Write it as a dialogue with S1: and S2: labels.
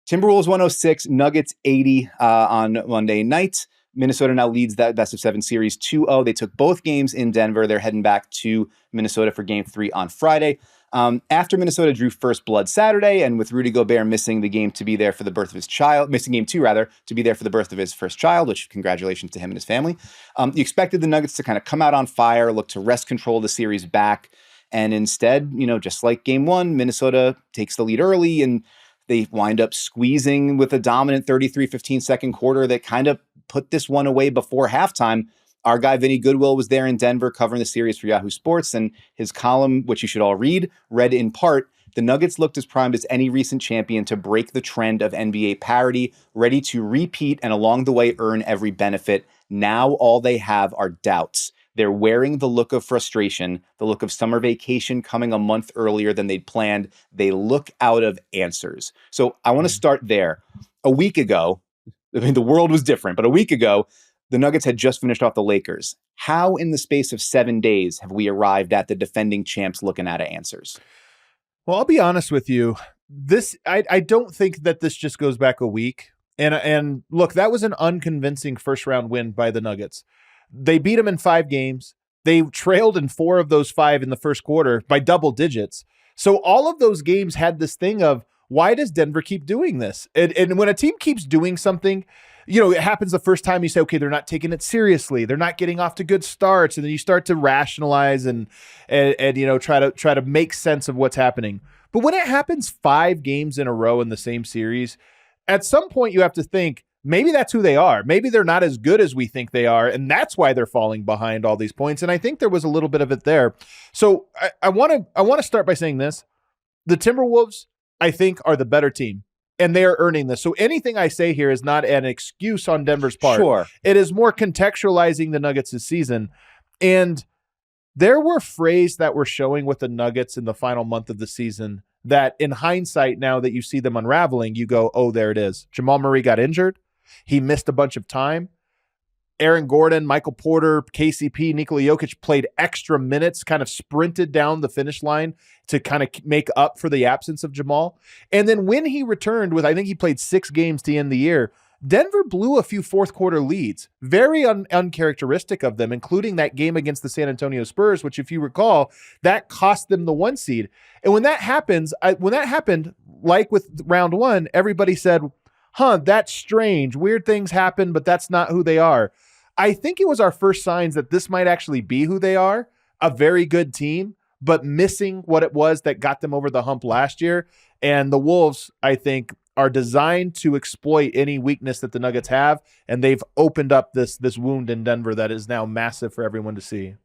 S1: Timberwolves 106, Nuggets 80 on Monday night. Minnesota now leads that best of 7 series 2-0. They took both games in Denver. They're heading back to Minnesota for game 3 on Friday. After Minnesota drew first blood Saturday, and with Rudy Gobert missing the game to be there for the birth of his child, missing game 2 rather, to be there for the birth of his first child, which congratulations to him and his family. You expected the Nuggets to kind of come out on fire, look to wrest control of the series back. And instead, just like game 1, Minnesota takes the lead early and they wind up squeezing with a dominant 33-15 second quarter that kind of put this one away before halftime. Our guy, Vinny Goodwill, was there in Denver covering the series for Yahoo Sports, and his column, which you should all read, read in part, the Nuggets looked as primed as any recent champion to break the trend of NBA parity, ready to repeat and along the way earn every benefit. Now all they have are doubts. They're wearing the look of frustration, the look of summer vacation coming a month earlier than they'd planned. They look out of answers. So I want to start there. A week ago, the world was different, but a week ago, the Nuggets had just finished off the Lakers. How in the space of 7 days have we arrived at the defending champs looking out of answers?
S2: Well, I'll be honest with you. I don't think that this just goes back a week. And look, that was an unconvincing first round win by the Nuggets. They beat them in 5 games. They trailed in 4 of those 5 in the first quarter by double digits. So all of those games had this thing of, why does Denver keep doing this? And when a team keeps doing something, it happens the first time you say, okay, they're not taking it seriously. They're not getting off to good starts. And then you start to rationalize and try to make sense of what's happening. But when it happens 5 games in a row in the same series, at some point you have to think, maybe that's who they are. Maybe they're not as good as we think they are, and that's why they're falling behind all these points. And I think there was a little bit of it there. So I want to start by saying this. The Timberwolves, I think, are the better team, and they are earning this. So anything I say here is not an excuse on Denver's part.
S1: Sure.
S2: It is more contextualizing the Nuggets' season. And there were frays that were showing with the Nuggets in the final month of the season that in hindsight, now that you see them unraveling, you go, oh, there it is. Jamal Murray got injured. He missed a bunch of time. Aaron Gordon, Michael Porter, KCP, Nikola Jokic played extra minutes, kind of sprinted down the finish line to kind of make up for the absence of Jamal. And then when he returned I think he played 6 games to end the year, Denver blew a few fourth quarter leads, very uncharacteristic of them, including that game against the San Antonio Spurs, which if you recall, that cost them the 1 seed. And when that happened, like with round 1, everybody said, that's strange. Weird things happen, but that's not who they are. I think it was our first signs that this might actually be who they are, a very good team, but missing what it was that got them over the hump last year. And the Wolves, I think, are designed to exploit any weakness that the Nuggets have, and they've opened up this wound in Denver that is now massive for everyone to see.